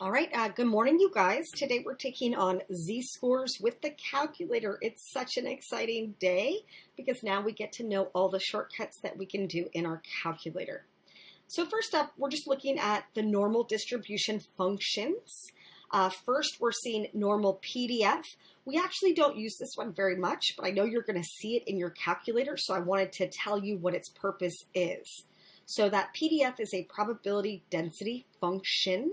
All right, good morning, you guys. Today we're taking on z-scores with the calculator. It's such an exciting day because now we get to know all the shortcuts that we can do in our calculator. So first up, we're just looking at the normal distribution functions. First, we're seeing normal PDF. We actually don't use this one very much, but I know you're going to see it in your calculator, so I wanted to tell you what its purpose is. So that PDF is a probability density function.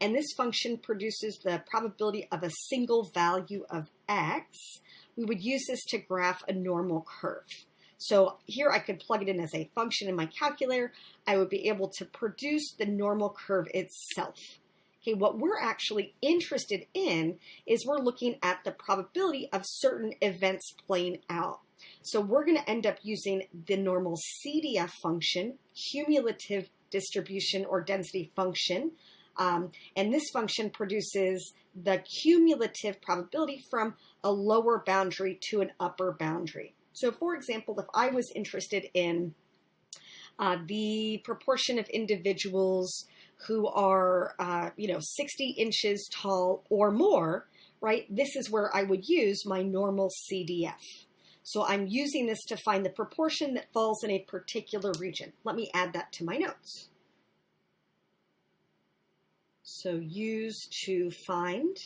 And this function produces the probability of a single value of x. We would use this to graph a normal curve. So here I could plug it in as a function in my calculator. I would be able to produce the normal curve itself. Okay, what we're actually interested in is we're looking at the probability of certain events playing out. So we're going to end up using the normal CDF function, cumulative distribution or density function. And this function produces the cumulative probability from a lower boundary to an upper boundary. So for example, if I was interested in the proportion of individuals who are, 60 inches tall or more, right, this is where I would use my normal CDF. So I'm using this to find the proportion that falls in a particular region. Let me add that to my notes. So use to find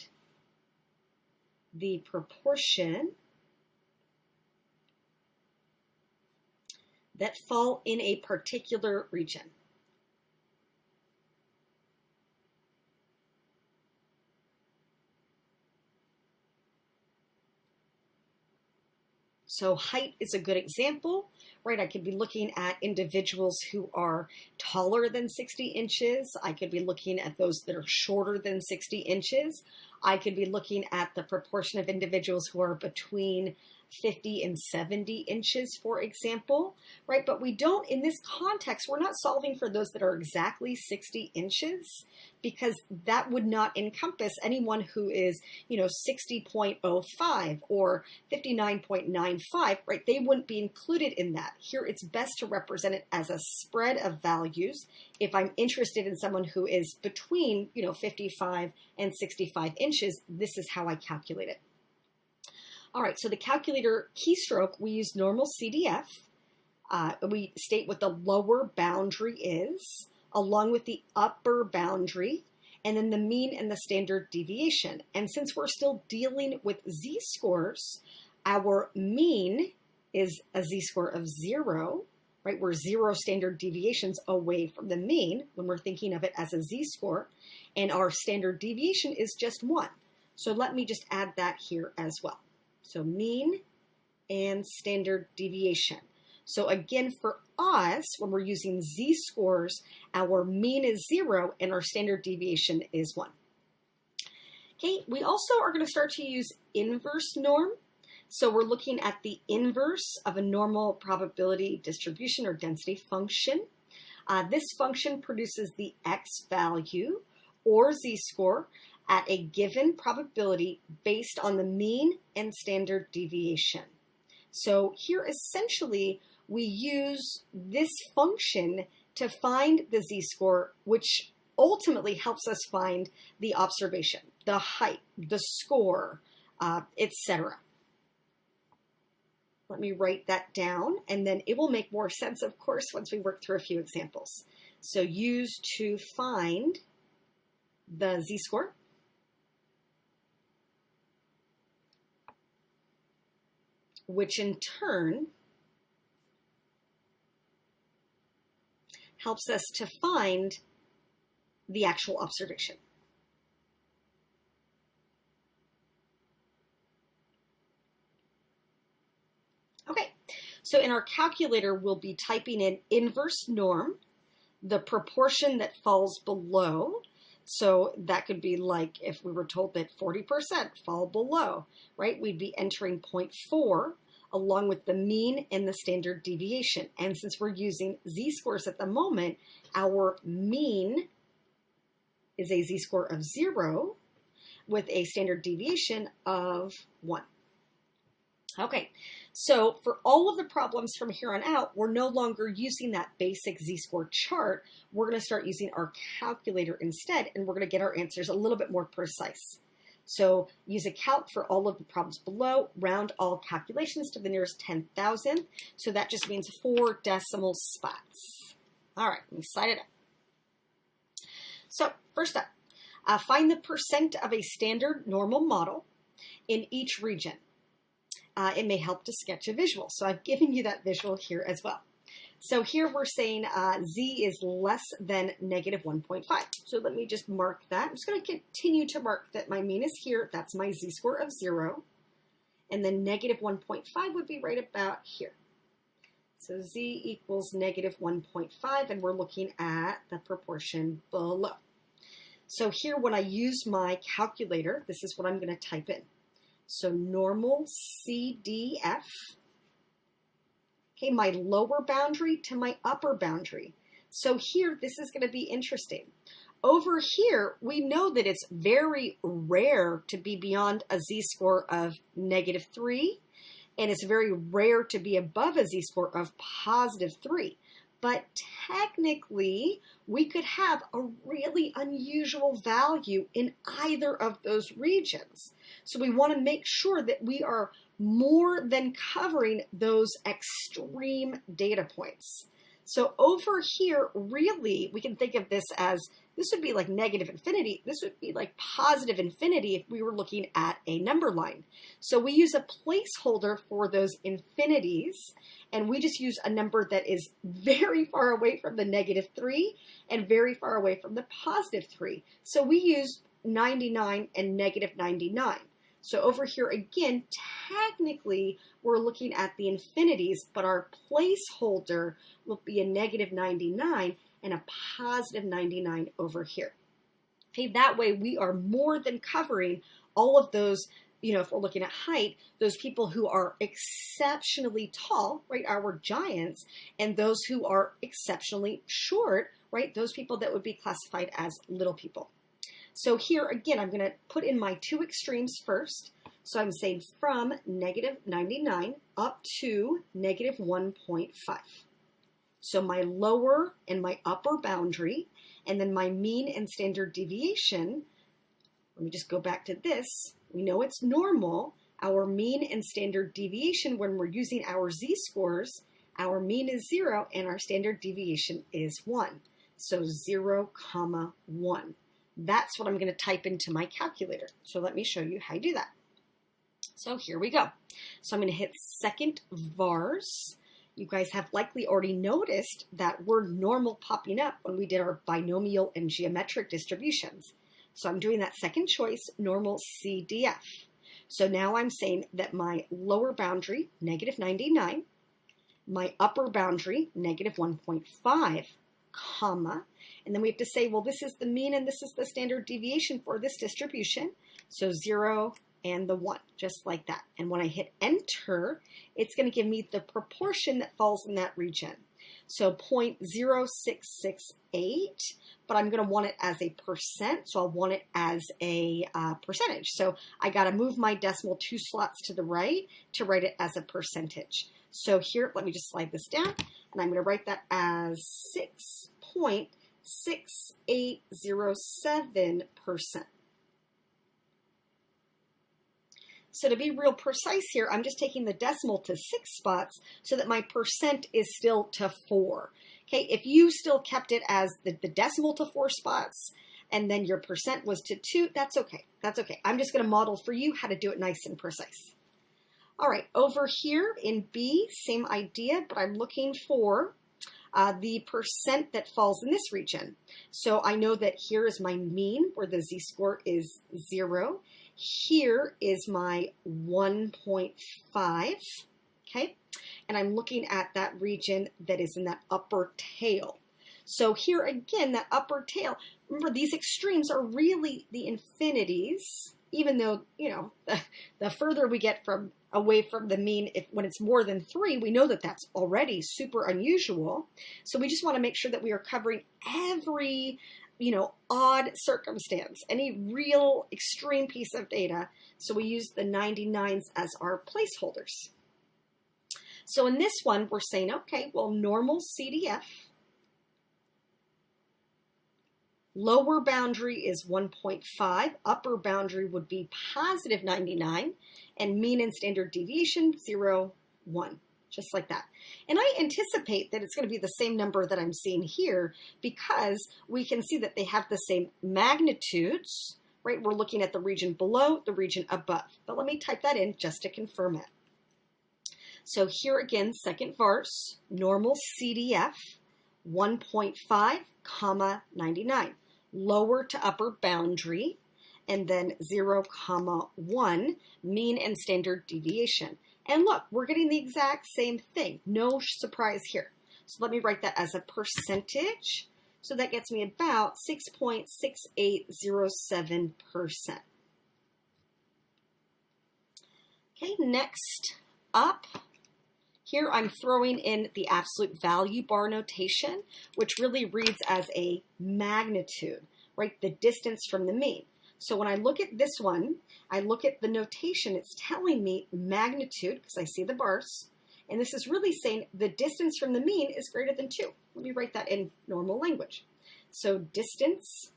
the proportion that fall in a particular region. So height is a good example, right? I could be looking at individuals who are taller than 60 inches. I could be looking at those that are shorter than 60 inches. I could be looking at the proportion of individuals who are between 50 and 70 inches, for example, right? But we don't, in this context, we're not solving for those that are exactly 60 inches because that would not encompass anyone who is, 60.05 or 59.95, right? They wouldn't be included in that. Here, it's best to represent it as a spread of values. If I'm interested in someone who is between, 55 and 65 inches, this is how I calculate it. All right, so the calculator keystroke, we use normal CDF. We state what the lower boundary is, along with the upper boundary, and then the mean and the standard deviation. And since we're still dealing with z-scores, our mean is a z-score of 0, right? We're 0 standard deviations away from the mean when we're thinking of it as a z-score, and our standard deviation is just 1. So let me just add that here as well. So mean and standard deviation. So again, for us, when we're using z-scores, our mean is 0 and our standard deviation is 1. Okay, we also are going to start to use inverse norm. So we're looking at the inverse of a normal probability distribution or density function. This function produces the x value or z-score at a given probability based on the mean and standard deviation. So here essentially we use this function to find the z-score, which ultimately helps us find the observation, the height, the score, etc. Let me write that down, and then it will make more sense, of course, once we work through a few examples. So use to find the z-score. Which in turn helps us to find the actual observation. Okay, so in our calculator, we'll be typing in inverse norm, the proportion that falls below. So that could be like if we were told that 40% fall below, right? We'd be entering 0.4 along with the mean and the standard deviation. And since we're using z-scores at the moment, our mean is a z-score of 0 with a standard deviation of 1. Okay, so for all of the problems from here on out, we're no longer using that basic z-score chart. We're going to start using our calculator instead, and we're going to get our answers a little bit more precise. So use a calc for all of the problems below, round all calculations to the nearest 10,000. So that just means 4 decimal spots. All right, let me slide it up. So first up, find the percent of a standard normal model in each region. It may help to sketch a visual. So I've given you that visual here as well. So here we're saying z is less than negative 1.5. So let me just mark that. I'm just going to continue to mark that my mean is here. That's my z-score of 0. And then negative 1.5 would be right about here. So z equals negative 1.5, and we're looking at the proportion below. So here when I use my calculator, this is what I'm going to type in. So normal CDF, okay, my lower boundary to my upper boundary. So here, this is going to be interesting. Over here, we know that it's very rare to be beyond a z-score of negative 3, and it's very rare to be above a z-score of positive 3. But technically, we could have a really unusual value in either of those regions. So we want to make sure that we are more than covering those extreme data points. So over here, really, we can think of this as, this would be like negative infinity. This would be like positive infinity if we were looking at a number line. So we use a placeholder for those infinities, and we just use a number that is very far away from the negative 3 and very far away from the positive 3. So we use 99 and negative 99. So over here again, technically we're looking at the infinities, but our placeholder will be a negative 99 and a positive 99 over here. Okay, that way we are more than covering all of those, you know, if we're looking at height, those people who are exceptionally tall, right, our giants, and those who are exceptionally short, right, those people that would be classified as little people. So here, again, I'm going to put in my two extremes first. So I'm saying from negative 99 up to negative 1.5. So my lower and my upper boundary, and then my mean and standard deviation. Let me just go back to this. We know it's normal. Our mean and standard deviation, when we're using our z-scores, our mean is 0 and our standard deviation is 1. So 0, 1. That's what I'm going to type into my calculator. So let me show you how I do that. So here we go. So I'm going to hit second vars. You guys have likely already noticed that word normal popping up when we did our binomial and geometric distributions. So I'm doing that second choice, normal CDF. So now I'm saying that my lower boundary, negative 99, my upper boundary, negative 1.5, comma, and then we have to say, well, this is the mean and this is the standard deviation for this distribution. So 0 and the 1, just like that. And when I hit enter, it's going to give me the proportion that falls in that region. So 0.0668, but I'm going to want it as a percent, so I'll want it as a percentage. So I got to move my decimal 2 slots to the right to write it as a percentage. So here, let me just slide this down, and I'm going to write that as 6.6807%. So to be real precise here, I'm just taking the decimal to 6 spots so that my percent is still to 4. Okay, if you still kept it as the decimal to 4 spots and then your percent was to 2, that's okay. That's okay. I'm just going to model for you how to do it nice and precise. All right, over here in B, same idea, but I'm looking for the percent that falls in this region. So I know that here is my mean where the z-score is 0. Here is my 1.5, okay? And I'm looking at that region that is in that upper tail. So here again, that upper tail, remember these extremes are really the infinities, even though, you know, the further we get from away from the mean, when it's more than 3, we know that that's already super unusual. So we just want to make sure that we are covering every odd circumstance, any real extreme piece of data. So we use the 99s as our placeholders. So in this one, we're saying, okay, well, normal CDF, lower boundary is 1.5, upper boundary would be positive 99, and mean and standard deviation, 0, 1. Just like that. And I anticipate that it's going to be the same number that I'm seeing here because we can see that they have the same magnitudes, right? We're looking at the region below, the region above. But let me type that in just to confirm it. So here again, second verse, normal CDF, 1.5, comma, 99. Lower to upper boundary, and then 0, comma, 1, mean and standard deviation. And look, we're getting the exact same thing. No surprise here. So let me write that as a percentage. So that gets me about 6.6807%. Okay, next up, here I'm throwing in the absolute value bar notation, which really reads as a magnitude, right? The distance from the mean. So when I look at this one, I look at the notation, it's telling me magnitude, because I see the bars, and this is really saying the distance from the mean is greater than 2. Let me write that in normal language. So distance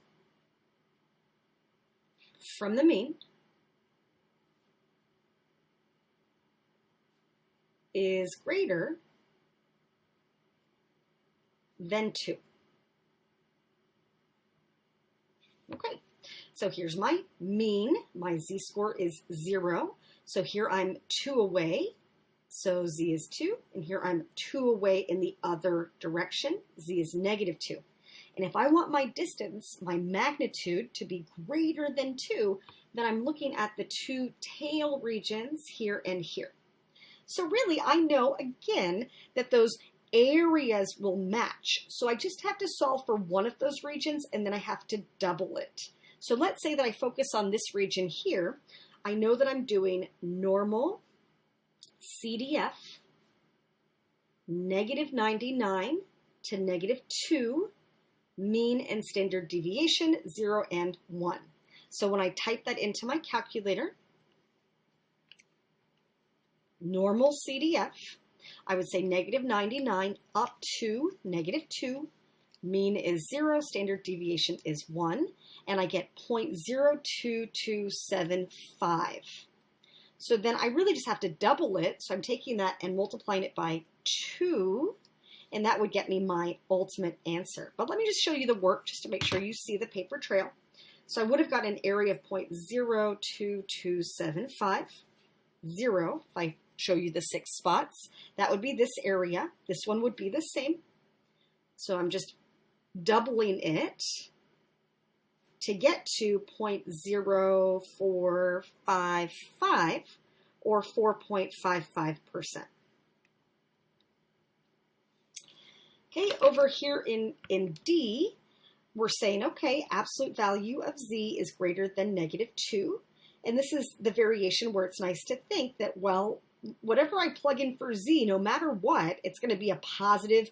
from the mean is greater than 2. Okay. So here's my mean. My z-score is 0. So here I'm 2 away. So z is 2. And here I'm 2 away in the other direction. Z is negative 2. And if I want my distance, my magnitude, to be greater than 2, then I'm looking at the 2 tail regions here and here. So really, I know, again, that those areas will match. So I just have to solve for one of those regions, and then I have to double it. So let's say that I focus on this region here. I know that I'm doing normal CDF, negative 99 to negative 2, mean and standard deviation, 0 and 1. So when I type that into my calculator, normal CDF, I would say negative 99 up to negative 2, mean is 0, standard deviation is 1, and I get 0.02275. So then I really just have to double it, so I'm taking that and multiplying it by 2, and that would get me my ultimate answer. But let me just show you the work just to make sure you see the paper trail. So I would have got an area of 0.02275, 0, if I show you the 6 spots. That would be this area. This one would be the same. So I'm just doubling it to get to 0.0455 or 4.55%. Okay, over here in D, we're saying, okay, absolute value of Z is greater than negative 2. And this is the variation where it's nice to think that, well, whatever I plug in for Z, no matter what, it's going to be a positive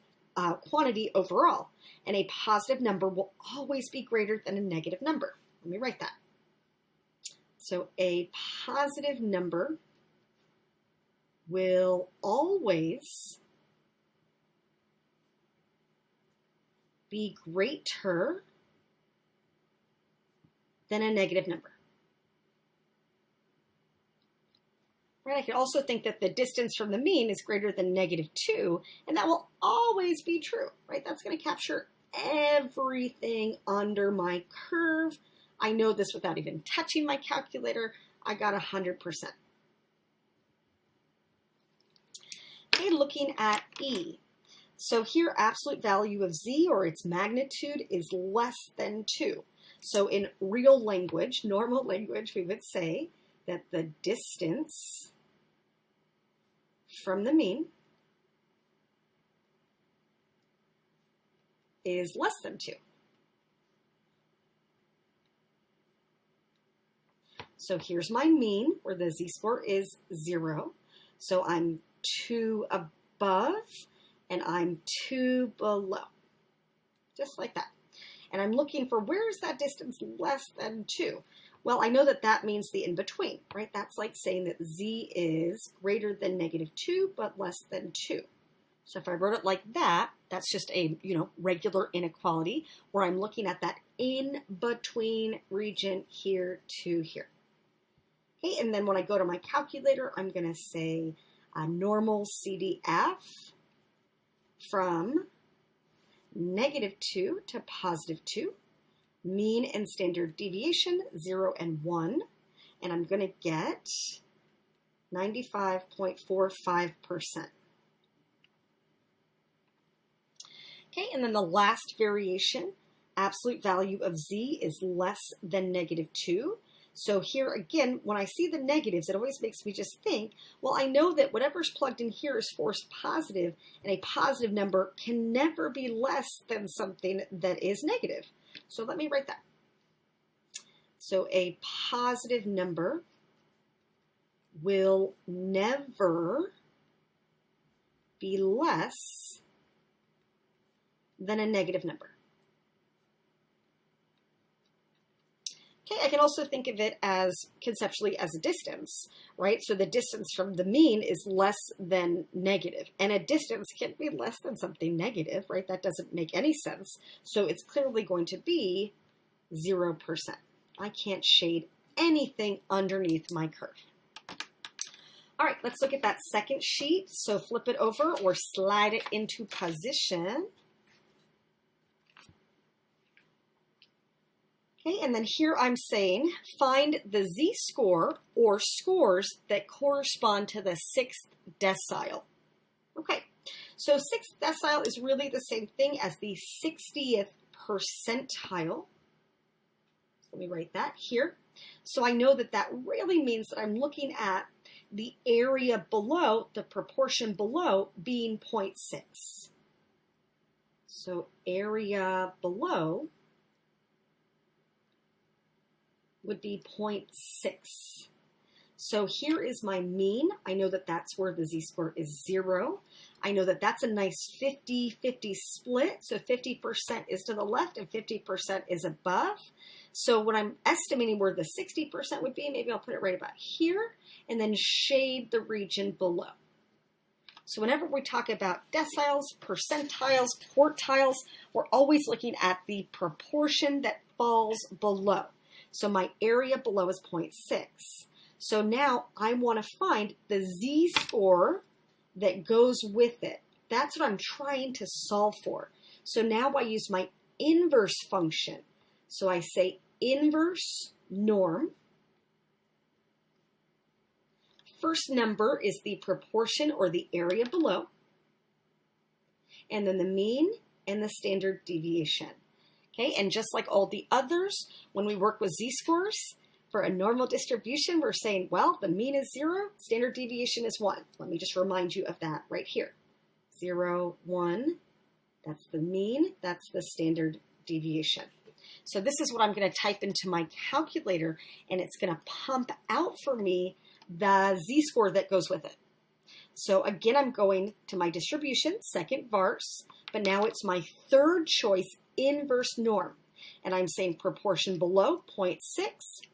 quantity overall. And a positive number will always be greater than a negative number. Let me write that. So a positive number will always be greater than a negative number. Right? I could also think that the distance from the mean is greater than negative 2, and that will always be true, right? That's going to capture everything under my curve. I know this without even touching my calculator. I got 100%. Okay, looking at E. So here, absolute value of Z, or its magnitude, is less than 2. So in real language, normal language, we would say that the distance from the mean is less than 2. So here's my mean, where the z-score is 0. So I'm 2 above, and I'm 2 below. Just like that. And I'm looking for where is that distance less than 2? Well, I know that that means the in-between, right? That's like saying that z is greater than -2, but less than 2. So if I wrote it like that, that's just a, regular inequality where I'm looking at that in-between region here to here. Okay, and then when I go to my calculator, I'm going to say normal CDF from -2 to +2, mean and standard deviation 0 and 1, and I'm going to get 95.45%. Okay, and then the last variation, absolute value of z is less than -2. So here again, when I see the negatives, it always makes me just think, well, I know that whatever's plugged in here is forced positive, and a positive number can never be less than something that is negative. So let me write that. So a positive number will never be less than a negative number. Okay, I can also think of it as conceptually as a distance, right? So the distance from the mean is less than negative, and a distance can't be less than something negative, right? That doesn't make any sense. So it's clearly going to be 0%. I can't shade anything underneath my curve. All right, let's look at that second sheet. So flip it over or slide it into position. Okay, and then here I'm saying find the z-score or scores that correspond to the 6th decile. Okay, so 6th decile is really the same thing as the 60th percentile. Let me write that here. So I know that that really means that I'm looking at the area below, the proportion below being 0.6. So area below would be 0.6. So here is my mean. I know that that's where the z-score is 0. I know that that's a nice 50-50 split. So 50% is to the left and 50% is above. So when I'm estimating where the 60% would be, maybe I'll put it right about here and then shade the region below. So whenever we talk about deciles, percentiles, quartiles, we're always looking at the proportion that falls below. So my area below is 0.6. So now I want to find the z-score that goes with it. That's what I'm trying to solve for. So now I use my inverse function. So I say inverse norm. First number is the proportion or the area below. And then the mean and the standard deviation. Okay, and just like all the others, when we work with z-scores, for a normal distribution, we're saying, well, the mean is 0, standard deviation is 1. Let me just remind you of that right here. 0, 1, that's the mean, that's the standard deviation. So this is what I'm going to type into my calculator, and it's going to pump out for me the z-score that goes with it. So again, I'm going to my distribution, second vars, but now it's my third choice, inverse norm. And I'm saying proportion below 0.6,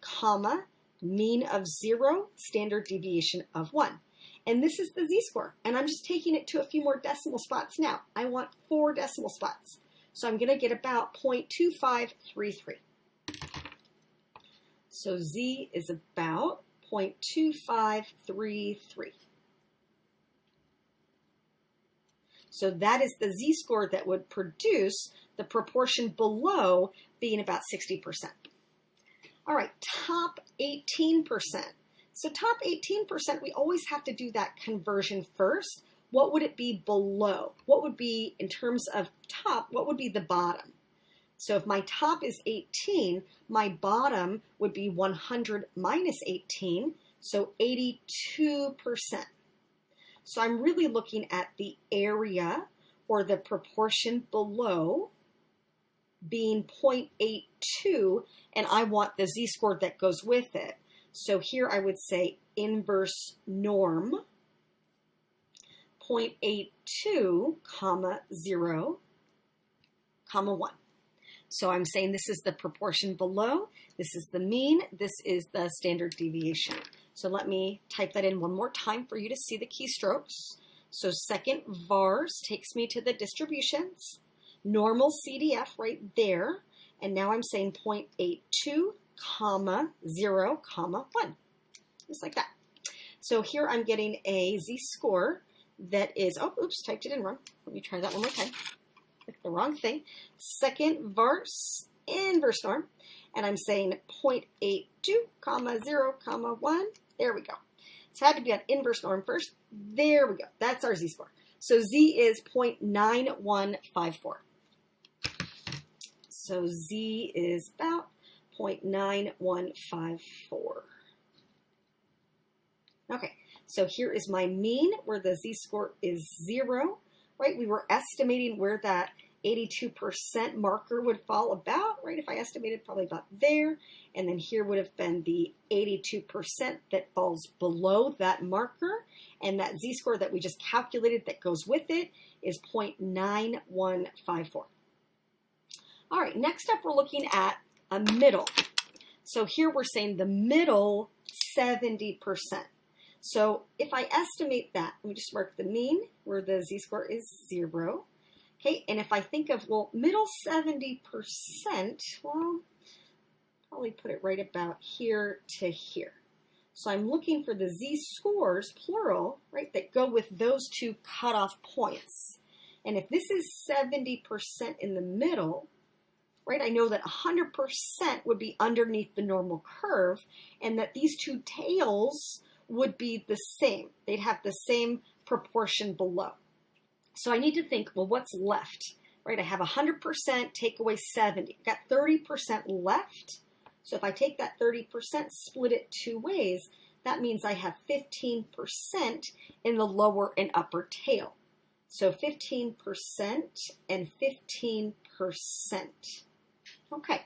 comma, mean of 0, standard deviation of 1. And this is the z-score. And I'm just taking it to a few more decimal spots now. I want 4 decimal spots. So I'm going to get about 0.2533. So z is about 0.2533. So that is the z-score that would produce the proportion below being about 60%. All right, top 18%. So top 18%, we always have to do that conversion first. What would it be below? What would be, in terms of top, what would be the bottom? So if my top is 18, my bottom would be 100 minus 18, so 82%. So I'm really looking at the area or the proportion below being 0.82, and I want the z-score that goes with it. So here I would say inverse norm, 0.82, comma 0, comma 1. So I'm saying this is the proportion below, this is the mean, this is the standard deviation. So let me type that in one more time for you to see the keystrokes. So second vars takes me to the distributions, normal CDF right there, and now I'm saying 0.82, comma, 0, comma, 1, just like that. So here I'm getting a z-score that is, oh, oops, typed it in wrong. Let me try that one more time. Click the wrong thing. Second vars, inverse norm, and I'm saying 0.82, comma, 0, comma, 1. There we go. So I had to be on inverse norm first. There we go. That's our z-score. So z is 0.9154. So z is about 0.9154. Okay, so here is my mean where the z-score is 0, right? We were estimating where that 82% marker would fall about, right? If I estimated probably about there, and then here would have been the 82% that falls below that marker, and that z-score that we just calculated that goes with it is 0.9154. All right, next up we're looking at a middle. So here we're saying the middle 70%. So if I estimate that, let me just mark the mean where the z-score is 0. Okay, and if I think of, well, middle 70%, well, probably put it right about here to here. So I'm looking for the z-scores, plural, right, that go with those two cutoff points. And if this is 70% in the middle, right, I know that 100% would be underneath the normal curve, and that these two tails would be the same. They'd have the same proportion below. So I need to think, well, what's left, right? I have 100%, take away 70. I've got 30% left. So if I take that 30%, split it two ways, that means I have 15% in the lower and upper tail. So 15% and 15%. Okay,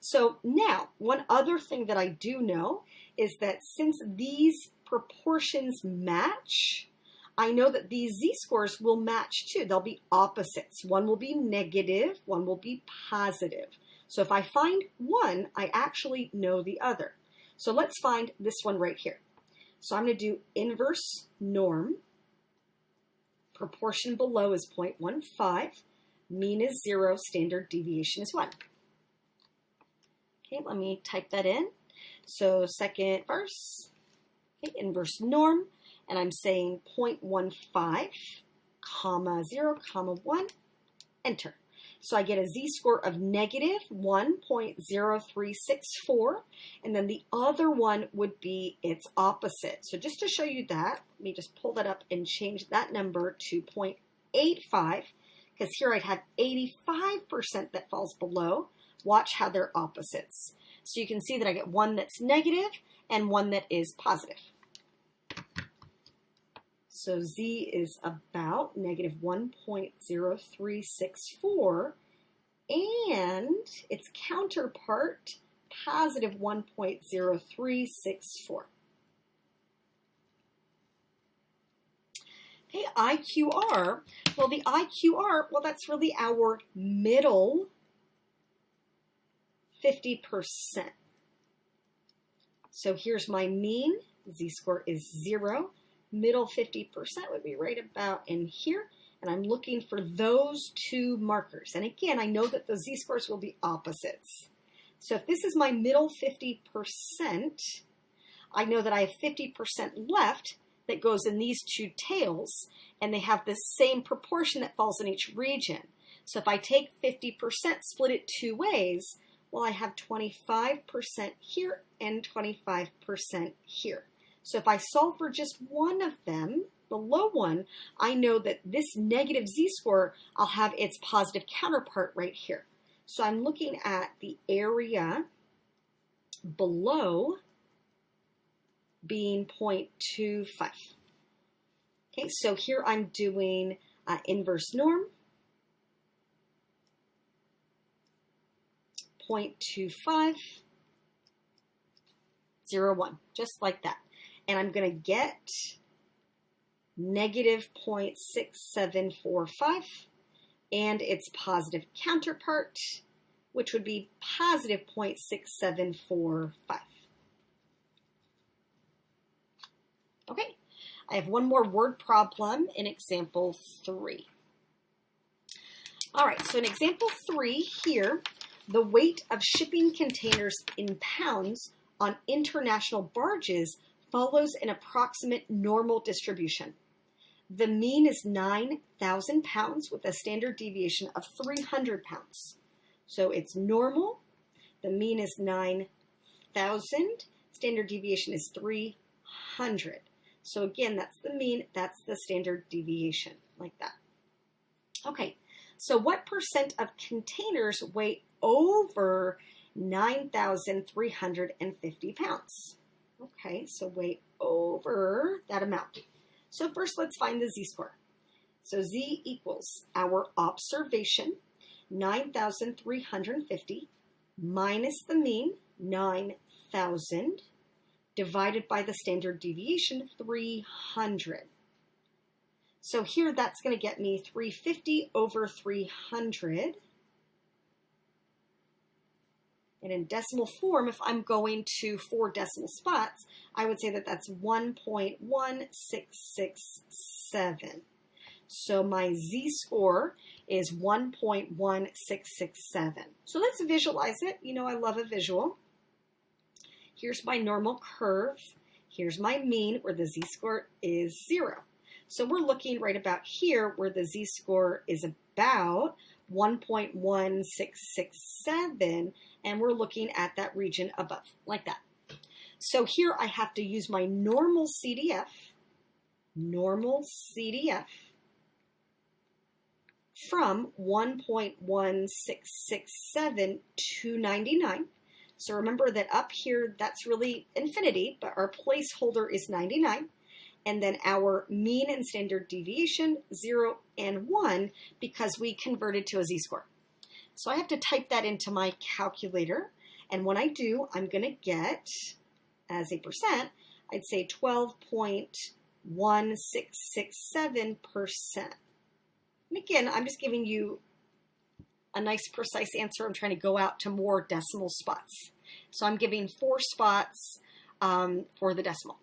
so now one other thing that I do know is that since these proportions match, I know that these z-scores will match too. They'll be opposites. One will be negative, one will be positive. So if I find one, I actually know the other. So let's find this one right here. So I'm going to do inverse norm. Proportion below is 0.15. Mean is 0. Standard deviation is 1. Okay, let me type that in. So second verse, okay, inverse norm, and I'm saying 0.15, comma 0, comma 1, enter. So I get a z-score of negative 1.0364, and then the other one would be its opposite. So just to show you that, let me just pull that up and change that number to 0.85, because here I'd have 85% that falls below. Watch how they're opposites. So you can see that I get one that's negative and one that is positive. So z is about negative 1.0364, and its counterpart, positive 1.0364. Okay, IQR. Well, the IQR, well, that's really our middle 50%. So here's my mean. Z-score is 0. Middle 50% would be right about in here. And I'm looking for those two markers. And again, I know that the z-scores will be opposites. So if this is my middle 50%, I know that I have 50% left that goes in these two tails, and they have the same proportion that falls in each region. So if I take 50%, split it two ways, well, I have 25% here and 25% here. So if I solve for just one of them, the low one, I know that this negative z-score, I'll have its positive counterpart right here. So I'm looking at the area below being 0.25. Okay, so here I'm doing inverse norm, 0.25, 0, 1, just like that. And I'm going to get negative 0.6745 and its positive counterpart, which would be positive 0.6745. Okay, I have one more word problem in example 3. All right, so in example 3 here, the weight of shipping containers in pounds on international barges follows an approximate normal distribution. The mean is 9,000 pounds with a standard deviation of 300 pounds. So it's normal. The mean is 9,000. Standard deviation is 300. So again, that's the mean. That's the standard deviation, like that. Okay, so what percent of containers weigh over 9,350 pounds? Okay, so weigh over that amount. So first, let's find the z-score. So z equals our observation, 9,350, minus the mean, 9,000, divided by the standard deviation, 300. So here, that's going to get me 350 over 300. And in decimal form, if I'm going to 4 decimal spots, I would say that that's 1.1667. So my z-score is 1.1667. So let's visualize it. You know, I love a visual. Here's my normal curve. Here's my mean, where the z-score is 0. So we're looking right about here where the z-score is about 1.1667, and we're looking at that region above, like that. So here I have to use my normal CDF, from 1.1667 to 99. So remember that up here, that's really infinity, but our placeholder is 99. And then our mean and standard deviation, 0 and 1, because we converted to a z-score. So I have to type that into my calculator. And when I do, I'm going to get, as a percent, I'd say 12.1667%. And again, I'm just giving you a nice precise answer. I'm trying to go out to more decimal spots. So I'm giving 4 spots for the decimal.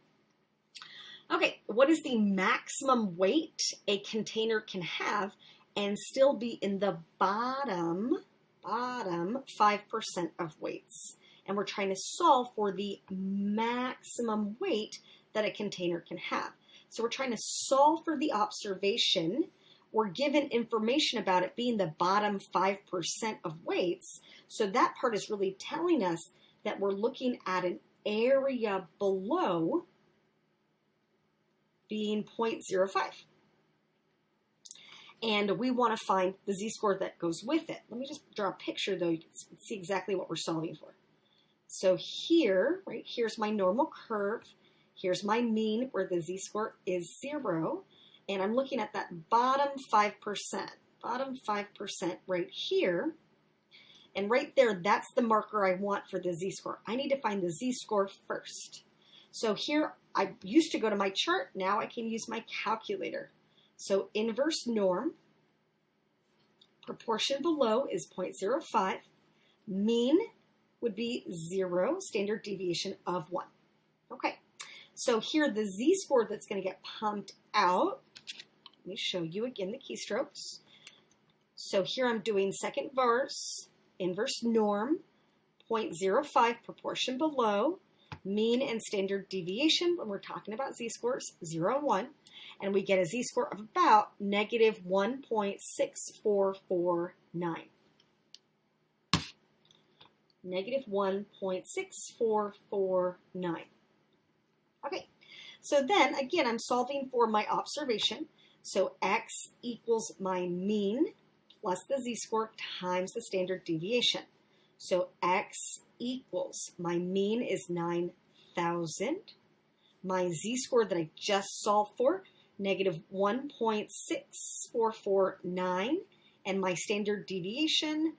Okay, what is the maximum weight a container can have and still be in the bottom 5% of weights? And we're trying to solve for the maximum weight that a container can have. So we're trying to solve for the observation. We're given information about it being the bottom 5% of weights. So that part is really telling us that we're looking at an area below being 0.05. And we want to find the z-score that goes with it. Let me just draw a picture, though. You can see exactly what we're solving for. So here, right, here's my normal curve. Here's my mean, where the z-score is 0. And I'm looking at that bottom 5%. Bottom 5% right here. And right there, that's the marker I want for the z-score. I need to find the z-score first. So here, I used to go to my chart. Now I can use my calculator. So inverse norm, proportion below is 0.05. Mean would be 0, standard deviation of 1. Okay, so here the z-score that's going to get pumped out, let me show you again the keystrokes. So here I'm doing second verse, inverse norm, 0.05, proportion below, mean and standard deviation, when we're talking about z-scores, 0 and 1, and we get a z-score of about negative 1.6449. Negative 1.6449. Okay, so then again, I'm solving for my observation. So x equals my mean plus the z-score times the standard deviation. So x equals, my mean is 9,000. My z-score that I just solved for, negative 1.6449. And my standard deviation,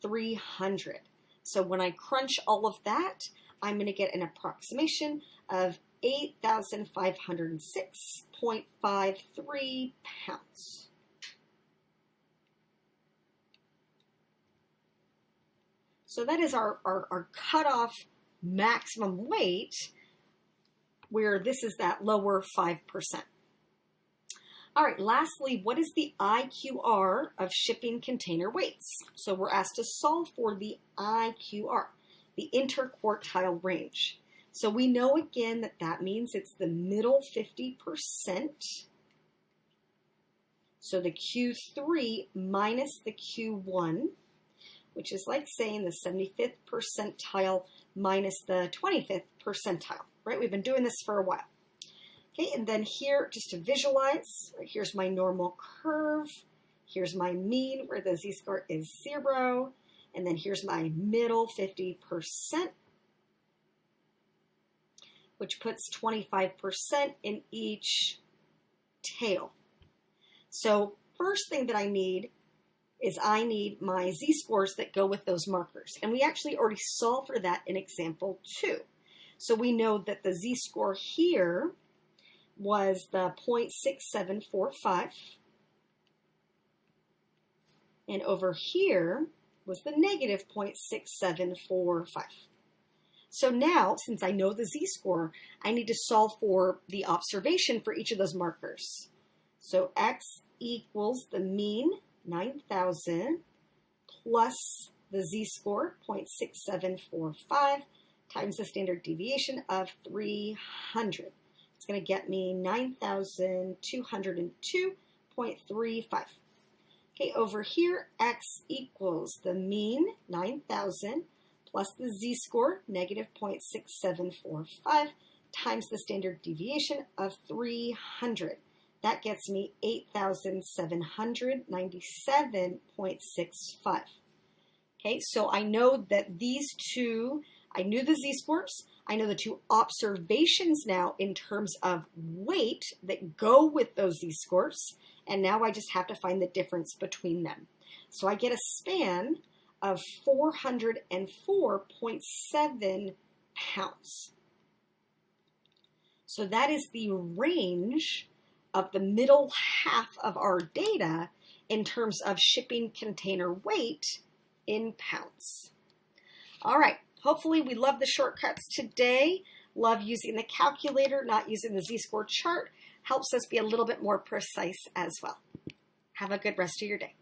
300. So when I crunch all of that, I'm going to get an approximation of 8,506.53 pounds. So that is our cutoff maximum weight, where this is that lower 5%. All right, lastly, what is the IQR of shipping container weights? So we're asked to solve for the IQR, the interquartile range. So we know again that that means it's the middle 50%. So the Q3 minus the Q1, which is like saying the 75th percentile minus the 25th percentile, right? We've been doing this for a while. Okay, and then here, just to visualize, right, here's my normal curve. Here's my mean, where the z-score is 0. And then here's my middle 50%, which puts 25% in each tail. So first thing that I need is I need my z-scores that go with those markers. And we actually already solved for that in example 2. So we know that the z-score here was the 0.6745. And over here was the negative 0.6745. So now, since I know the z-score, I need to solve for the observation for each of those markers. So x equals the mean, 9,000, plus the z-score, 0.6745, times the standard deviation of 300. It's going to get me 9,202.35. Okay, over here, x equals the mean, 9,000, plus the z-score, negative 0.6745, times the standard deviation of 300. That gets me 8,797.65. Okay, so I know that these two, I knew the z-scores, I know the two observations now in terms of weight that go with those z-scores, and now I just have to find the difference between them. So I get a span of 404.7 pounds. So that is the range of the middle half of our data in terms of shipping container weight in pounds. All right, hopefully we love the shortcuts today. Love using the calculator, not using the z-score chart. Helps us be a little bit more precise as well. Have a good rest of your day.